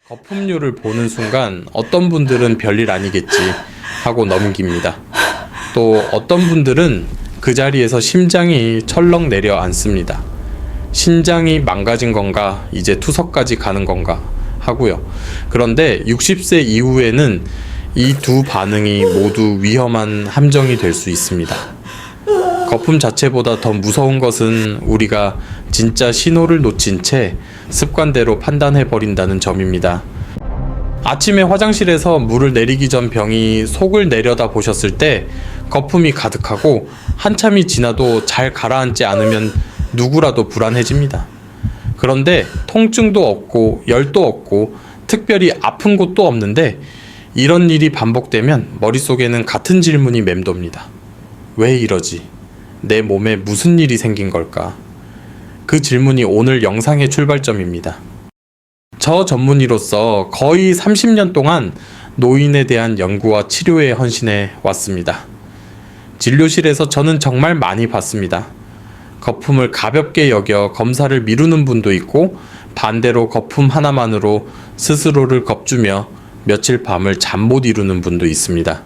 거품료를 보는 순간 어떤 분들은 별일 아니겠지 하고 넘깁니다. 또 어떤 분들은 그 자리에서 심장이 철렁 내려앉습니다. 신장이 망가진 건가, 이제 투석까지 가는 건가 하고요. 그런데 60세 이후에는 이 두 반응이 모두 위험한 함정이 될 수 있습니다. 거품 자체보다 더 무서운 것은 우리가 진짜 신호를 놓친 채 습관대로 판단해버린다는 점입니다. 아침에 화장실에서 물을 내리기 전 병이 속을 내려다 보셨을 때 거품이 가득하고 한참이 지나도 잘 가라앉지 않으면 누구라도 불안해집니다. 그런데 통증도 없고 열도 없고 특별히 아픈 곳도 없는데 이런 일이 반복되면 머릿속에는 같은 질문이 맴돕니다. 왜 이러지? 내 몸에 무슨 일이 생긴 걸까? 그 질문이 오늘 영상의 출발점입니다. 저 전문의로서 거의 30년 동안 노인에 대한 연구와 치료에 헌신해 왔습니다. 진료실에서 저는 정말 많이 봤습니다. 거품을 가볍게 여겨 검사를 미루는 분도 있고 반대로 거품 하나만으로 스스로를 겁주며 며칠 밤을 잠 못 이루는 분도 있습니다.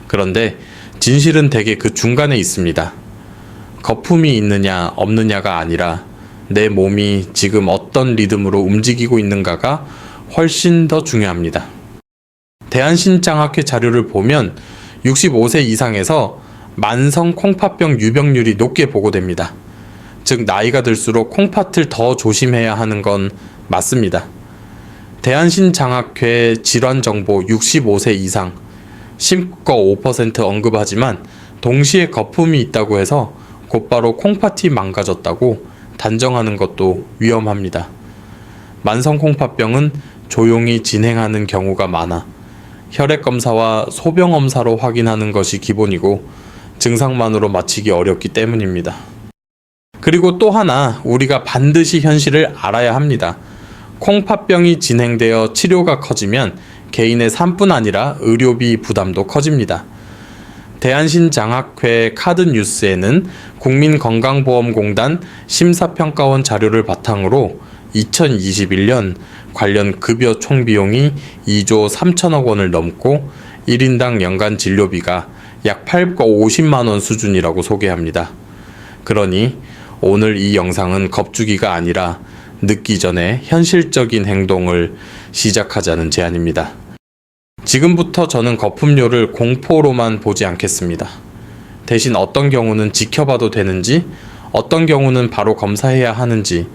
그런데 진실은 대개 그 중간에 있습니다. 거품이 있느냐 없느냐가 아니라 내 몸이 지금 어떤 리듬으로 움직이고 있는가가 훨씬 더 중요합니다. 대한신장학회 자료를 보면 65세 이상에서 만성 콩팥병 유병률이 높게 보고됩니다. 즉 나이가 들수록 콩팥을 더 조심해야 하는 건 맞습니다. 대한신장학회 질환정보 65세 이상 심과 5% 언급하지만 동시에 거품이 있다고 해서 곧바로 콩팥이 망가졌다고 단정하는 것도 위험합니다. 만성 콩팥병은 조용히 진행하는 경우가 많아 혈액검사와 소변검사로 확인하는 것이 기본이고 증상만으로 맞히기 어렵기 때문입니다. 그리고 또 하나 우리가 반드시 현실을 알아야 합니다. 콩팥병이 진행되어 치료가 커지면 개인의 삶뿐 아니라 의료비 부담도 커집니다. 대한신장학회 카드뉴스에는 국민건강보험공단 심사평가원 자료를 바탕으로 2021년 관련 급여 총비용이 2조 3천억 원을 넘고 1인당 연간 진료비가 약 850만 원 수준이라고 소개합니다. 그러니 오늘 이 영상은 겁주기가 아니라 늦기 전에 현실적인 행동을 시작하자는 제안입니다. 지금부터 저는 거품료를 공포로만 보지 않겠습니다. 대신 어떤 경우는 지켜봐도 되는지, 어떤 경우는 바로 검사해야 하는지,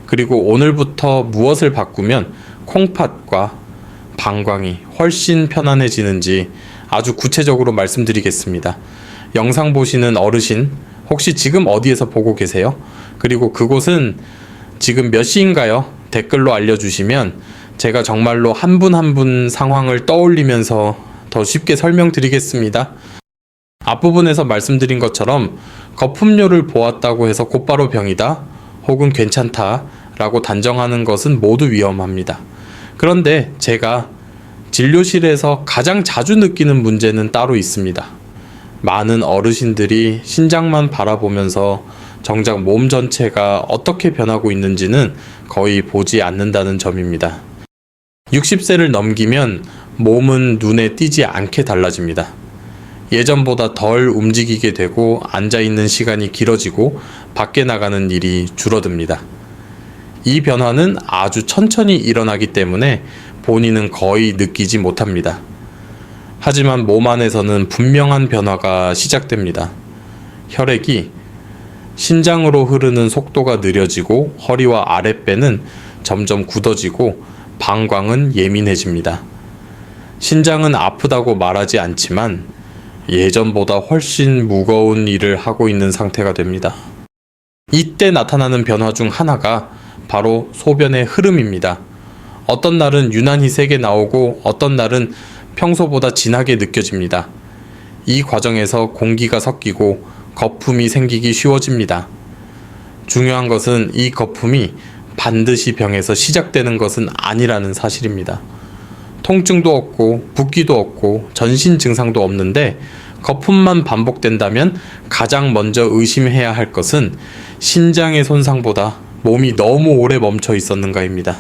그리고 오늘부터 무엇을 바꾸면 콩팥과 방광이 훨씬 편안해지는지 아주 구체적으로 말씀드리겠습니다. 영상 보시는 어르신, 혹시 지금 어디에서 보고 계세요? 그리고 그곳은 지금 몇 시인가요? 댓글로 알려주시면 제가 정말로 한 분 한 분 상황을 떠올리면서 더 쉽게 설명드리겠습니다. 앞부분에서 말씀드린 것처럼 거품료를 보았다고 해서 곧바로 병이다 혹은 괜찮다 라고 단정하는 것은 모두 위험합니다. 그런데 제가 진료실에서 가장 자주 느끼는 문제는 따로 있습니다. 많은 어르신들이 신장만 바라보면서 정작 몸 전체가 어떻게 변하고 있는지는 거의 보지 않는다는 점입니다. 60세를 넘기면 몸은 눈에 띄지 않게 달라집니다. 예전보다 덜 움직이게 되고 앉아있는 시간이 길어지고 밖에 나가는 일이 줄어듭니다. 이 변화는 아주 천천히 일어나기 때문에 본인은 거의 느끼지 못합니다. 하지만 몸 안에서는 분명한 변화가 시작됩니다. 혈액이 신장으로 흐르는 속도가 느려지고 허리와 아랫배는 점점 굳어지고 방광은 예민해집니다. 신장은 아프다고 말하지 않지만 예전보다 훨씬 무거운 일을 하고 있는 상태가 됩니다. 이때 나타나는 변화 중 하나가 바로 소변의 흐름입니다. 어떤 날은 유난히 세게 나오고 어떤 날은 평소보다 진하게 느껴집니다. 이 과정에서 공기가 섞이고 거품이 생기기 쉬워집니다. 중요한 것은 이 거품이 반드시 병에서 시작되는 것은 아니라는 사실입니다. 통증도 없고 붓기도 없고 전신 증상도 없는데 거품만 반복된다면 가장 먼저 의심해야 할 것은 신장의 손상보다 몸이 너무 오래 멈춰 있었는가입니다.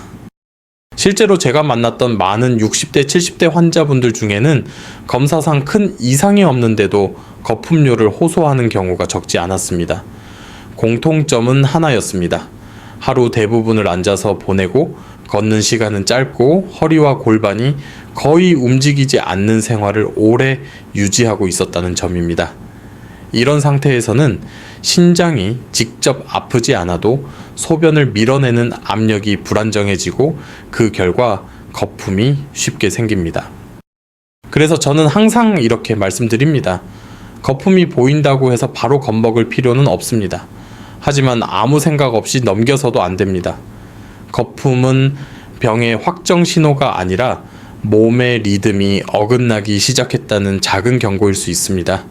실제로 제가 만났던 많은 60대, 70대 환자분들 중에는 검사상 큰 이상이 없는데도 거품료를 호소하는 경우가 적지 않았습니다. 공통점은 하나였습니다. 하루 대부분을 앉아서 보내고 걷는 시간은 짧고 허리와 골반이 거의 움직이지 않는 생활을 오래 유지하고 있었다는 점입니다. 이런 상태에서는 신장이 직접 아프지 않아도 소변을 밀어내는 압력이 불안정해지고 그 결과 거품이 쉽게 생깁니다. 그래서 저는 항상 이렇게 말씀드립니다. 거품이 보인다고 해서 바로 겁먹을 필요는 없습니다. 하지만 아무 생각 없이 넘겨서도 안 됩니다. 거품은 병의 확정 신호가 아니라 몸의 리듬이 어긋나기 시작했다는 작은 경고일 수 있습니다.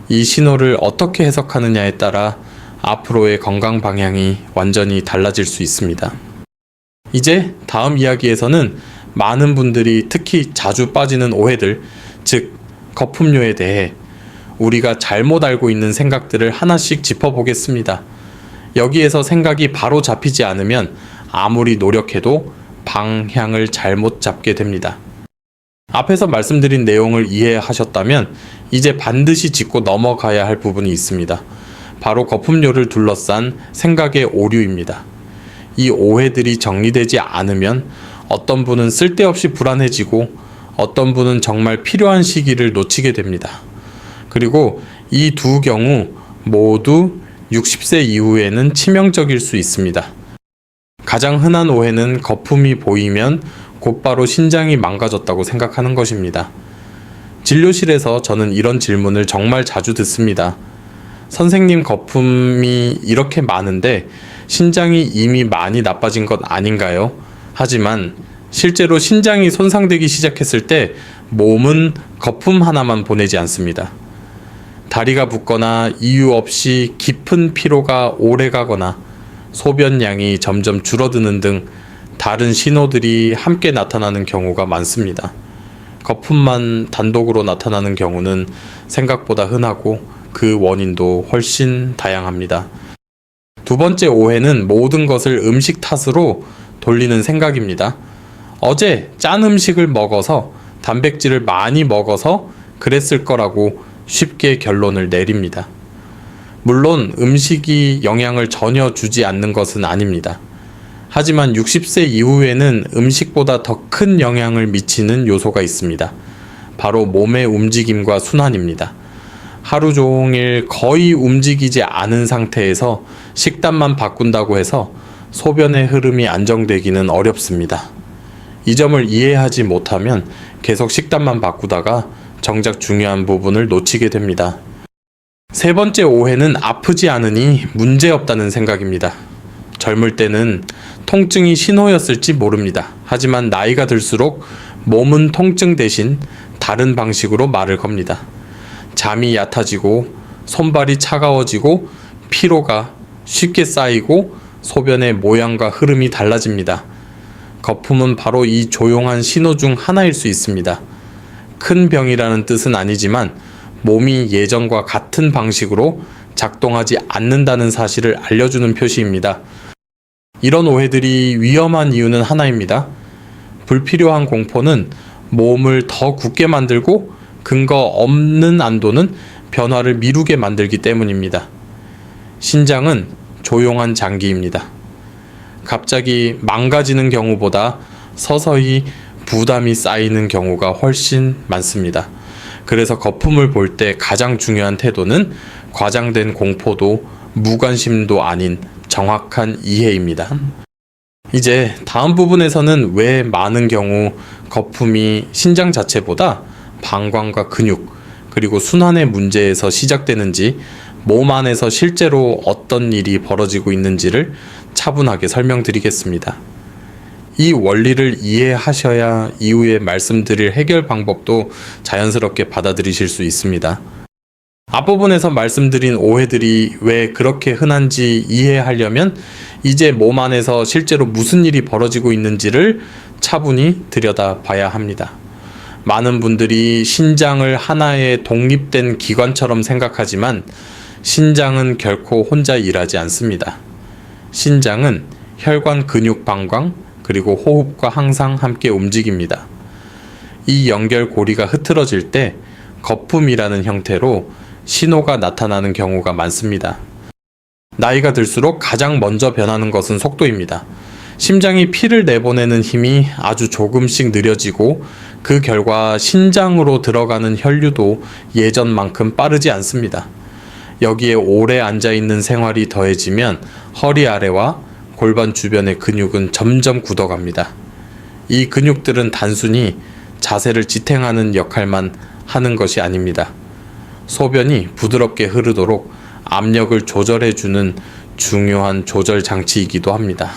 이 신호를 어떻게 해석하느냐에 따라 앞으로의 건강 방향이 완전히 달라질 수 있습니다. 이제 다음 이야기에서는 많은 분들이 특히 자주 빠지는 오해들, 즉 거품료에 대해 우리가 잘못 알고 있는 생각들을 하나씩 짚어보겠습니다. 여기에서 생각이 바로 잡히지 않으면 아무리 노력해도 방향을 잘못 잡게 됩니다. 앞에서 말씀드린 내용을 이해하셨다면 이제 반드시 짚고 넘어가야 할 부분이 있습니다. 바로 거품료를 둘러싼 생각의 오류입니다. 이 오해들이 정리되지 않으면 어떤 분은 쓸데없이 불안해지고 어떤 분은 정말 필요한 시기를 놓치게 됩니다. 그리고 이 두 경우 모두 60세 이후에는 치명적일 수 있습니다. 가장 흔한 오해는 거품이 보이면 곧바로 신장이 망가졌다고 생각하는 것입니다. 진료실에서 저는 이런 질문을 정말 자주 듣습니다. 선생님, 거품이 이렇게 많은데 신장이 이미 많이 나빠진 것 아닌가요? 하지만 실제로 신장이 손상되기 시작했을 때 몸은 거품 하나만 보내지 않습니다. 다리가 붓거나 이유 없이 깊은 피로가 오래 가거나 소변량이 점점 줄어드는 등 다른 신호들이 함께 나타나는 경우가 많습니다. 거품만 단독으로 나타나는 경우는 생각보다 흔하고 그 원인도 훨씬 다양합니다. 두 번째 오해는 모든 것을 음식 탓으로 돌리는 생각입니다. 어제 짠 음식을 먹어서 단백질을 많이 먹어서 그랬을 거라고 쉽게 결론을 내립니다. 물론 음식이 영향을 전혀 주지 않는 것은 아닙니다. 하지만 60세 이후에는 음식보다 더 큰 영향을 미치는 요소가 있습니다. 바로 몸의 움직임과 순환입니다. 하루 종일 거의 움직이지 않은 상태에서 식단만 바꾼다고 해서 소변의 흐름이 안정되기는 어렵습니다. 이 점을 이해하지 못하면 계속 식단만 바꾸다가 정작 중요한 부분을 놓치게 됩니다. 세 번째 오해는 아프지 않으니 문제없다는 생각입니다. 젊을 때는 통증이 신호였을지 모릅니다. 하지만 나이가 들수록 몸은 통증 대신 다른 방식으로 말을 겁니다. 잠이 얕아지고 손발이 차가워지고 피로가 쉽게 쌓이고 소변의 모양과 흐름이 달라집니다. 거품은 바로 이 조용한 신호 중 하나일 수 있습니다. 큰 병이라는 뜻은 아니지만 몸이 예전과 같은 방식으로 작동하지 않는다는 사실을 알려주는 표시입니다. 이런 오해들이 위험한 이유는 하나입니다. 불필요한 공포는 몸을 더 굳게 만들고 근거 없는 안도는 변화를 미루게 만들기 때문입니다. 신장은 조용한 장기입니다. 갑자기 망가지는 경우보다 서서히 부담이 쌓이는 경우가 훨씬 많습니다. 그래서 거품을 볼 때 가장 중요한 태도는 과장된 공포도 무관심도 아닌 정확한 이해입니다. 이제 다음 부분에서는 왜 많은 경우 거품이 신장 자체보다 방광과 근육 그리고 순환의 문제에서 시작되는지 몸 안에서 실제로 어떤 일이 벌어지고 있는지를 차분하게 설명드리겠습니다. 이 원리를 이해하셔야 이후에 말씀드릴 해결 방법도 자연스럽게 받아들이실 수 있습니다. 앞부분에서 말씀드린 오해들이 왜 그렇게 흔한지 이해하려면 이제 몸 안에서 실제로 무슨 일이 벌어지고 있는지를 차분히 들여다봐야 합니다. 많은 분들이 신장을 하나의 독립된 기관처럼 생각하지만 신장은 결코 혼자 일하지 않습니다. 신장은 혈관, 근육, 방광, 그리고 호흡과 항상 함께 움직입니다. 이 연결고리가 흐트러질 때 거품이라는 형태로 신호가 나타나는 경우가 많습니다. 나이가 들수록 가장 먼저 변하는 것은 속도입니다. 심장이 피를 내보내는 힘이 아주 조금씩 느려지고 그 결과 신장으로 들어가는 혈류도 예전만큼 빠르지 않습니다. 여기에 오래 앉아있는 생활이 더해지면 허리 아래와 골반 주변의 근육은 점점 굳어갑니다. 이 근육들은 단순히 자세를 지탱하는 역할만 하는 것이 아닙니다. 소변이 부드럽게 흐르도록 압력을 조절해주는 중요한 조절 장치이기도 합니다.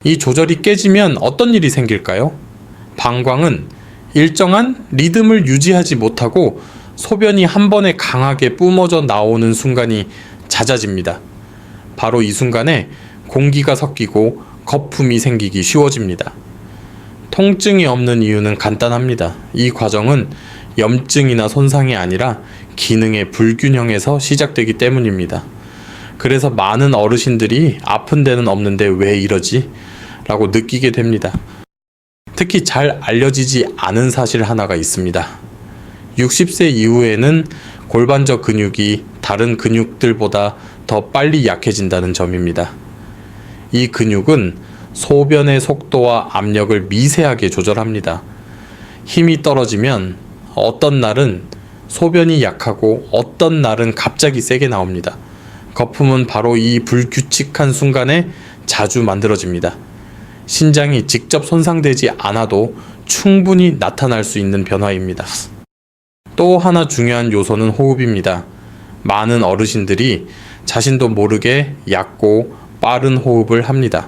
이 조절이 깨지면 어떤 일이 생길까요? 방광은 일정한 리듬을 유지하지 못하고 소변이 한 번에 강하게 뿜어져 나오는 순간이 잦아집니다. 바로 이 순간에 공기가 섞이고 거품이 생기기 쉬워집니다. 통증이 없는 이유는 간단합니다. 이 과정은 염증이나 손상이 아니라 기능의 불균형에서 시작되기 때문입니다. 그래서 많은 어르신들이 아픈 데는 없는데 왜 이러지? 라고 느끼게 됩니다. 특히 잘 알려지지 않은 사실 하나가 있습니다. 60세 이후에는 골반저 근육이 다른 근육들보다 더 빨리 약해진다는 점입니다. 이 근육은 소변의 속도와 압력을 미세하게 조절합니다. 힘이 떨어지면 어떤 날은 소변이 약하고 어떤 날은 갑자기 세게 나옵니다. 거품은 바로 이 불규칙한 순간에 자주 만들어집니다. 신장이 직접 손상되지 않아도 충분히 나타날 수 있는 변화입니다. 또 하나 중요한 요소는 호흡입니다. 많은 어르신들이 자신도 모르게 얕고 빠른 호흡을 합니다.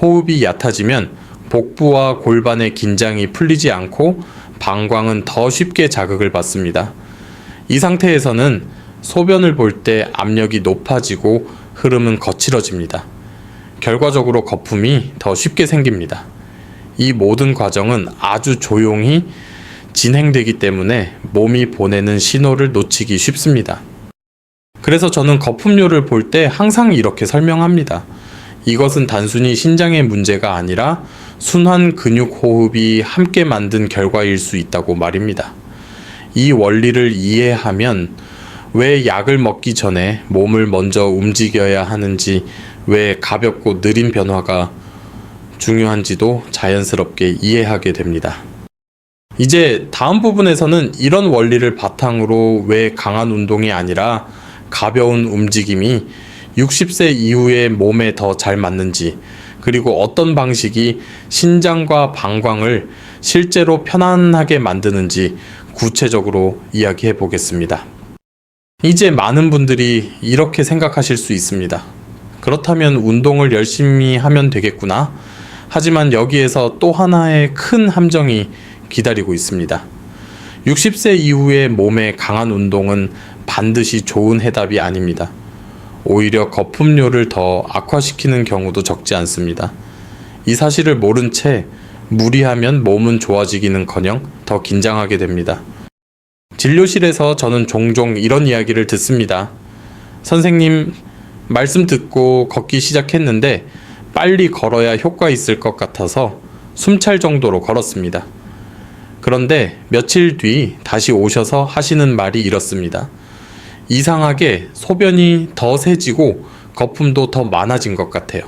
호흡이 얕아지면 복부와 골반의 긴장이 풀리지 않고 방광은 더 쉽게 자극을 받습니다. 이 상태에서는 소변을 볼 때 압력이 높아지고 흐름은 거칠어집니다. 결과적으로 거품이 더 쉽게 생깁니다. 이 모든 과정은 아주 조용히 진행되기 때문에 몸이 보내는 신호를 놓치기 쉽습니다. 그래서 저는 거품료를 볼 때 항상 이렇게 설명합니다. 이것은 단순히 신장의 문제가 아니라 순환 근육 호흡이 함께 만든 결과일 수 있다고 말입니다. 이 원리를 이해하면 왜 약을 먹기 전에 몸을 먼저 움직여야 하는지, 왜 가볍고 느린 변화가 중요한지도 자연스럽게 이해하게 됩니다. 이제 다음 부분에서는 이런 원리를 바탕으로 왜 강한 운동이 아니라 가벼운 움직임이 60세 이후에 몸에 더 잘 맞는지, 그리고 어떤 방식이 신장과 방광을 실제로 편안하게 만드는지 구체적으로 이야기해 보겠습니다. 이제 많은 분들이 이렇게 생각하실 수 있습니다. 그렇다면 운동을 열심히 하면 되겠구나. 하지만 여기에서 또 하나의 큰 함정이 기다리고 있습니다. 60세 이후에 몸에 강한 운동은 반드시 좋은 해답이 아닙니다. 오히려 거품료를 더 악화시키는 경우도 적지 않습니다. 이 사실을 모른 채 무리하면 몸은 좋아지기는커녕 더 긴장하게 됩니다. 진료실에서 저는 종종 이런 이야기를 듣습니다. 선생님, 말씀 듣고 걷기 시작했는데 빨리 걸어야 효과 있을 것 같아서 숨찰 정도로 걸었습니다. 그런데 며칠 뒤 다시 오셔서 하시는 말이 이렇습니다. 이상하게 소변이 더 세지고 거품도 더 많아진 것 같아요.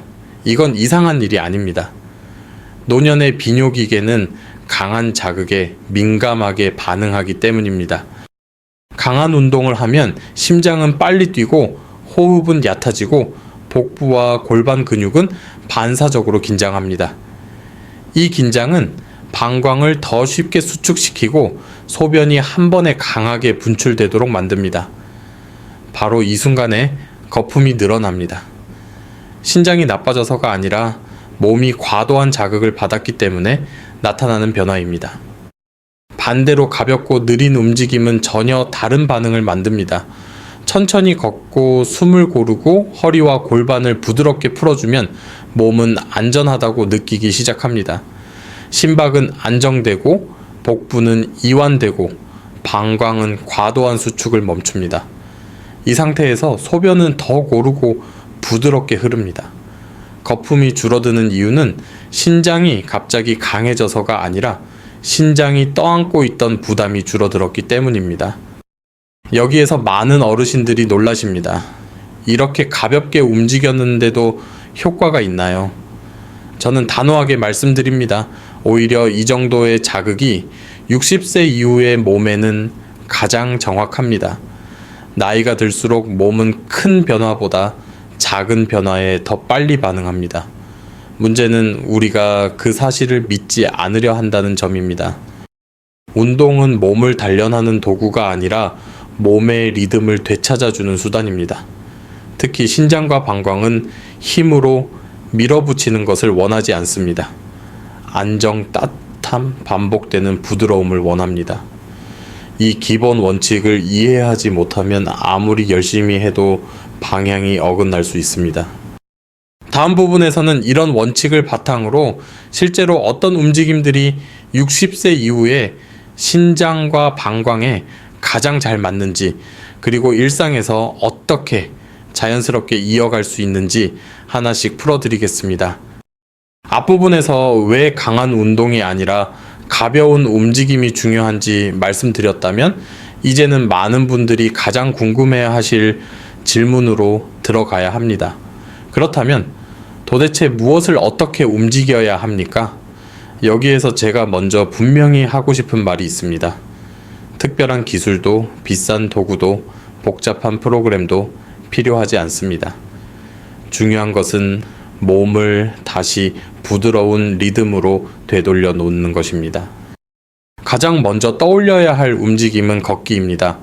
이건 이상한 일이 아닙니다. 노년의 비뇨기계는 강한 자극에 민감하게 반응하기 때문입니다. 강한 운동을 하면 심장은 빨리 뛰고 호흡은 얕아지고 복부와 골반 근육은 반사적으로 긴장합니다. 이 긴장은 방광을 더 쉽게 수축시키고 소변이 한 번에 강하게 분출되도록 만듭니다. 바로 이 순간에 거품이 늘어납니다. 신장이 나빠져서가 아니라 몸이 과도한 자극을 받았기 때문에 나타나는 변화입니다. 반대로 가볍고 느린 움직임은 전혀 다른 반응을 만듭니다. 천천히 걷고 숨을 고르고 허리와 골반을 부드럽게 풀어주면 몸은 안전하다고 느끼기 시작합니다. 심박은 안정되고 복부는 이완되고 방광은 과도한 수축을 멈춥니다. 이 상태에서 소변은 더 고르고 부드럽게 흐릅니다. 거품이 줄어드는 이유는 신장이 갑자기 강해져서가 아니라 신장이 떠안고 있던 부담이 줄어들었기 때문입니다. 여기에서 많은 어르신들이 놀라십니다. 이렇게 가볍게 움직였는데도 효과가 있나요? 저는 단호하게 말씀드립니다. 오히려 이 정도의 자극이 60세 이후의 몸에는 가장 정확합니다. 나이가 들수록 몸은 큰 변화보다 작은 변화에 더 빨리 반응합니다. 문제는 우리가 그 사실을 믿지 않으려 한다는 점입니다. 운동은 몸을 단련하는 도구가 아니라 몸의 리듬을 되찾아주는 수단입니다. 특히 신장과 방광은 힘으로 밀어붙이는 것을 원하지 않습니다. 안정, 따뜻함, 반복되는 부드러움을 원합니다. 이 기본 원칙을 이해하지 못하면 아무리 열심히 해도 방향이 어긋날 수 있습니다. 다음 부분에서는 이런 원칙을 바탕으로 실제로 어떤 움직임들이 60세 이후에 신장과 방광에 가장 잘 맞는지, 그리고 일상에서 어떻게 자연스럽게 이어갈 수 있는지 하나씩 풀어드리겠습니다. 앞부분에서 왜 강한 운동이 아니라 가벼운 움직임이 중요한지 말씀드렸다면, 이제는 많은 분들이 가장 궁금해 하실 질문으로 들어가야 합니다. 그렇다면 도대체 무엇을 어떻게 움직여야 합니까? 여기에서 제가 먼저 분명히 하고 싶은 말이 있습니다. 특별한 기술도 비싼 도구도 복잡한 프로그램도 필요하지 않습니다. 중요한 것은 몸을 다시 부드러운 리듬으로 되돌려 놓는 것입니다. 가장 먼저 떠올려야 할 움직임은 걷기입니다.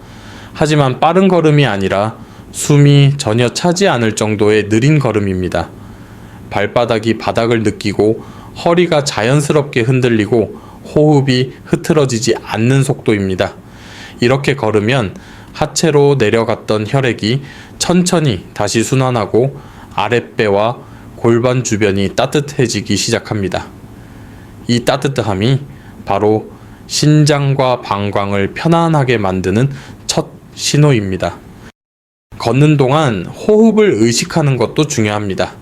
하지만 빠른 걸음이 아니라 숨이 전혀 차지 않을 정도의 느린 걸음입니다. 발바닥이 바닥을 느끼고 허리가 자연스럽게 흔들리고 호흡이 흐트러지지 않는 속도입니다. 이렇게 걸으면 하체로 내려갔던 혈액이 천천히 다시 순환하고 아랫배와 골반 주변이 따뜻해지기 시작합니다. 이 따뜻함이 바로 신장과 방광을 편안하게 만드는 첫 신호입니다. 걷는 동안 호흡을 의식하는 것도 중요합니다.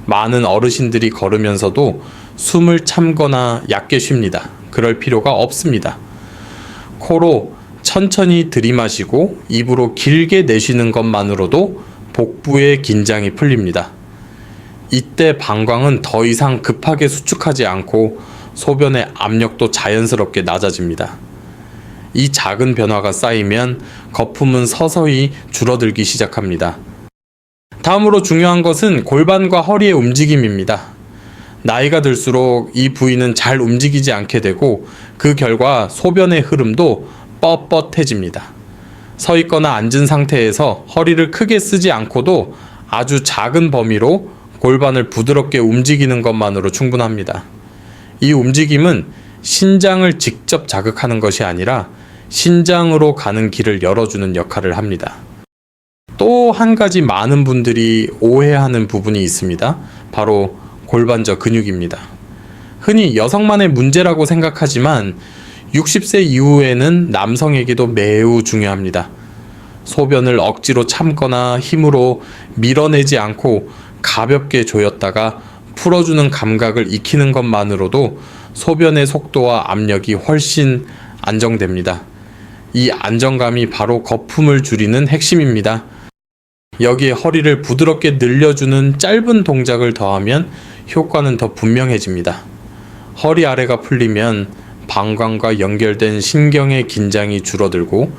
많은 어르신들이 걸으면서도 숨을 참거나 얕게 쉽니다. 그럴 필요가 없습니다. 코로 천천히 들이마시고 입으로 길게 내쉬는 것만으로도 복부의 긴장이 풀립니다. 이때 방광은 더 이상 급하게 수축하지 않고 소변의 압력도 자연스럽게 낮아집니다. 이 작은 변화가 쌓이면 거품은 서서히 줄어들기 시작합니다. 다음으로 중요한 것은 골반과 허리의 움직임입니다. 나이가 들수록 이 부위는 잘 움직이지 않게 되고 그 결과 소변의 흐름도 뻣뻣해집니다. 서 있거나 앉은 상태에서 허리를 크게 쓰지 않고도 아주 작은 범위로 골반을 부드럽게 움직이는 것만으로 충분합니다. 이 움직임은 신장을 직접 자극하는 것이 아니라 신장으로 가는 길을 열어주는 역할을 합니다. 또 한 가지 많은 분들이 오해하는 부분이 있습니다. 바로 골반저 근육입니다. 흔히 여성만의 문제라고 생각하지만 60세 이후에는 남성에게도 매우 중요합니다. 소변을 억지로 참거나 힘으로 밀어내지 않고 가볍게 조였다가 풀어주는 감각을 익히는 것만으로도 소변의 속도와 압력이 훨씬 안정됩니다. 이 안정감이 바로 거품을 줄이는 핵심입니다. 여기에 허리를 부드럽게 늘려주는 짧은 동작을 더하면 효과는 더 분명해집니다. 허리 아래가 풀리면 방광과 연결된 신경의 긴장이 줄어들고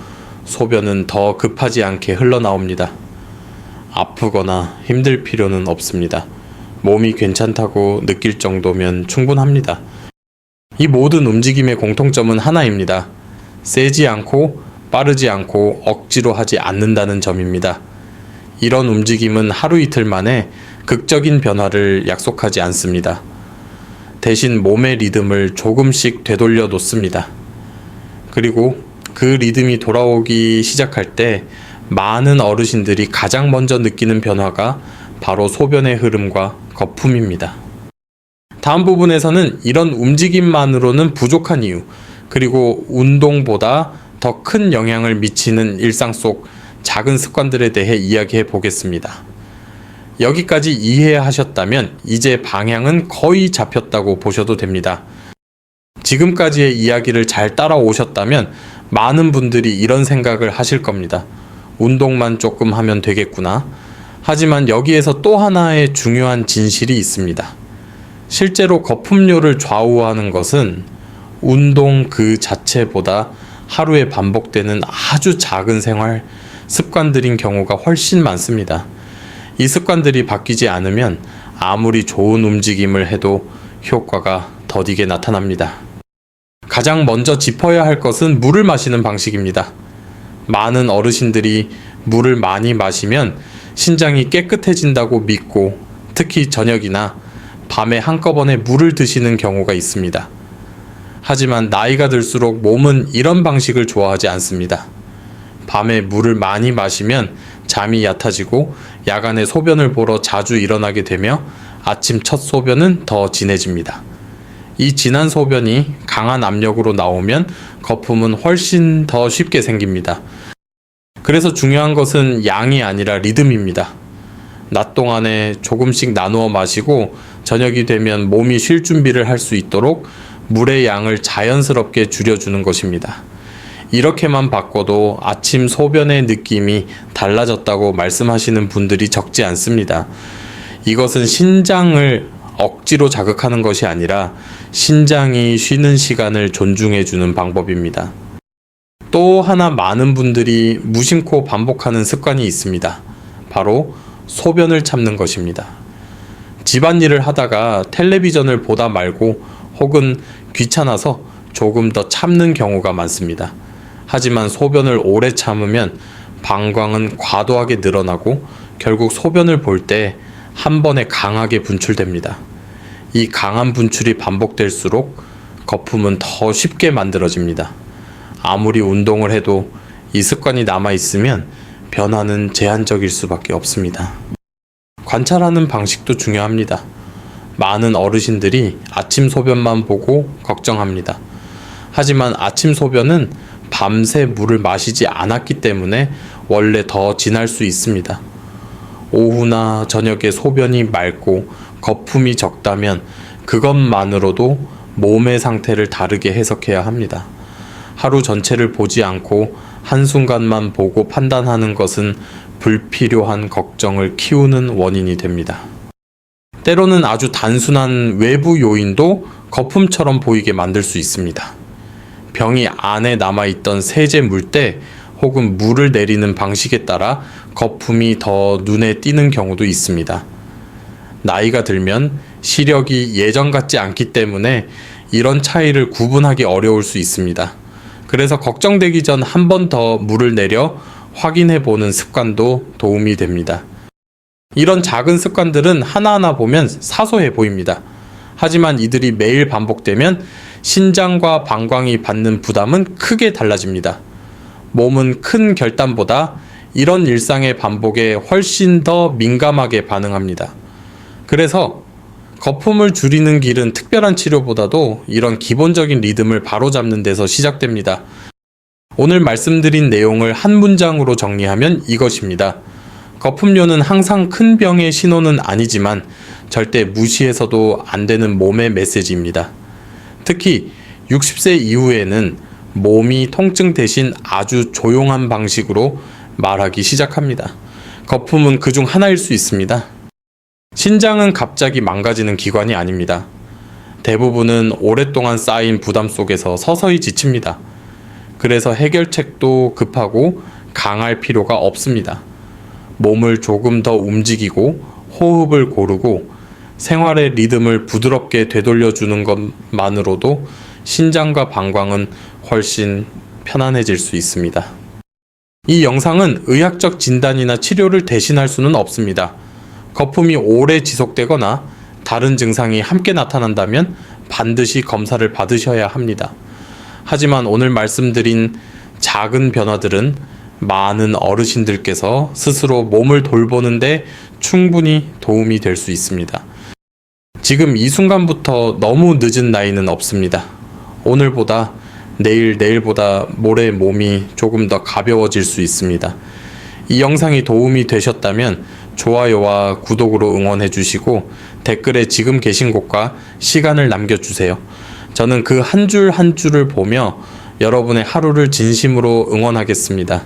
소변은 더 급하지 않게 흘러나옵니다. 아프거나 힘들 필요는 없습니다. 몸이 괜찮다고 느낄 정도면 충분합니다. 이 모든 움직임의 공통점은 하나입니다. 세지 않고 빠르지 않고 억지로 하지 않는다는 점입니다. 이런 움직임은 하루 이틀 만에 극적인 변화를 약속하지 않습니다. 대신 몸의 리듬을 조금씩 되돌려 놓습니다. 그리고 그 리듬이 돌아오기 시작할 때 많은 어르신들이 가장 먼저 느끼는 변화가 바로 소변의 흐름과 거품입니다. 다음 부분에서는 이런 움직임만으로는 부족한 이유, 그리고 운동보다 더 큰 영향을 미치는 일상 속 작은 습관들에 대해 이야기해 보겠습니다. 여기까지 이해하셨다면 이제 방향은 거의 잡혔다고 보셔도 됩니다. 지금까지의 이야기를 잘 따라오셨다면 많은 분들이 이런 생각을 하실 겁니다. 운동만 조금 하면 되겠구나. 하지만 여기에서 또 하나의 중요한 진실이 있습니다. 실제로 거품료를 좌우하는 것은 운동 그 자체보다 하루에 반복되는 아주 작은 생활 습관들인 경우가 훨씬 많습니다. 이 습관들이 바뀌지 않으면 아무리 좋은 움직임을 해도 효과가 더디게 나타납니다. 가장 먼저 짚어야 할 것은 물을 마시는 방식입니다. 많은 어르신들이 물을 많이 마시면 신장이 깨끗해진다고 믿고 특히 저녁이나 밤에 한꺼번에 물을 드시는 경우가 있습니다. 하지만 나이가 들수록 몸은 이런 방식을 좋아하지 않습니다. 밤에 물을 많이 마시면 잠이 얕아지고 야간에 소변을 보러 자주 일어나게 되며 아침 첫 소변은 더 진해집니다. 이 진한 소변이 강한 압력으로 나오면 거품은 훨씬 더 쉽게 생깁니다. 그래서 중요한 것은 양이 아니라 리듬입니다. 낮 동안에 조금씩 나누어 마시고 저녁이 되면 몸이 쉴 준비를 할 수 있도록 물의 양을 자연스럽게 줄여주는 것입니다. 이렇게만 바꿔도 아침 소변의 느낌이 달라졌다고 말씀하시는 분들이 적지 않습니다. 이것은 신장을 억지로 자극하는 것이 아니라 신장이 쉬는 시간을 존중해주는 방법입니다. 또 하나 많은 분들이 무심코 반복하는 습관이 있습니다. 바로 소변을 참는 것입니다. 집안일을 하다가 텔레비전을 보다 말고 혹은 귀찮아서 조금 더 참는 경우가 많습니다. 하지만 소변을 오래 참으면 방광은 과도하게 늘어나고 결국 소변을 볼 때 한 번에 강하게 분출됩니다. 이 강한 분출이 반복될수록 거품은 더 쉽게 만들어집니다. 아무리 운동을 해도 이 습관이 남아있으면 변화는 제한적일 수밖에 없습니다. 관찰하는 방식도 중요합니다. 많은 어르신들이 아침 소변만 보고 걱정합니다. 하지만 아침 소변은 밤새 물을 마시지 않았기 때문에 원래 더 진할 수 있습니다. 오후나 저녁에 소변이 맑고 거품이 적다면 그것만으로도 몸의 상태를 다르게 해석해야 합니다. 하루 전체를 보지 않고 한순간만 보고 판단하는 것은 불필요한 걱정을 키우는 원인이 됩니다. 때로는 아주 단순한 외부 요인도 거품처럼 보이게 만들 수 있습니다. 병이 안에 남아있던 세제 물때 혹은 물을 내리는 방식에 따라 거품이 더 눈에 띄는 경우도 있습니다. 나이가 들면 시력이 예전 같지 않기 때문에 이런 차이를 구분하기 어려울 수 있습니다. 그래서 걱정되기 전 한 번 더 물을 내려 확인해 보는 습관도 도움이 됩니다. 이런 작은 습관들은 하나하나 보면 사소해 보입니다. 하지만 이들이 매일 반복되면 신장과 방광이 받는 부담은 크게 달라집니다. 몸은 큰 결단보다 이런 일상의 반복에 훨씬 더 민감하게 반응합니다. 그래서 거품을 줄이는 길은 특별한 치료보다도 이런 기본적인 리듬을 바로잡는 데서 시작됩니다. 오늘 말씀드린 내용을 한 문장으로 정리하면 이것입니다. 거품료는 항상 큰 병의 신호는 아니지만 절대 무시해서도 안 되는 몸의 메시지입니다. 특히 60세 이후에는 몸이 통증 대신 아주 조용한 방식으로 말하기 시작합니다. 거품은 그중 하나일 수 있습니다. 신장은 갑자기 망가지는 기관이 아닙니다. 대부분은 오랫동안 쌓인 부담 속에서 서서히 지칩니다. 그래서 해결책도 급하고 강할 필요가 없습니다. 몸을 조금 더 움직이고 호흡을 고르고 생활의 리듬을 부드럽게 되돌려주는 것만으로도 신장과 방광은 훨씬 편안해질 수 있습니다. 이 영상은 의학적 진단이나 치료를 대신할 수는 없습니다. 거품이 오래 지속되거나 다른 증상이 함께 나타난다면 반드시 검사를 받으셔야 합니다. 하지만 오늘 말씀드린 작은 변화들은 많은 어르신들께서 스스로 몸을 돌보는데 충분히 도움이 될 수 있습니다. 지금 이 순간부터 너무 늦은 나이는 없습니다. 오늘보다 내일보다 모레 몸이 조금 더 가벼워질 수 있습니다. 이 영상이 도움이 되셨다면 좋아요와 구독으로 응원해 주시고 댓글에 지금 계신 곳과 시간을 남겨주세요. 저는 그 한 줄 한 줄을 보며 여러분의 하루를 진심으로 응원하겠습니다.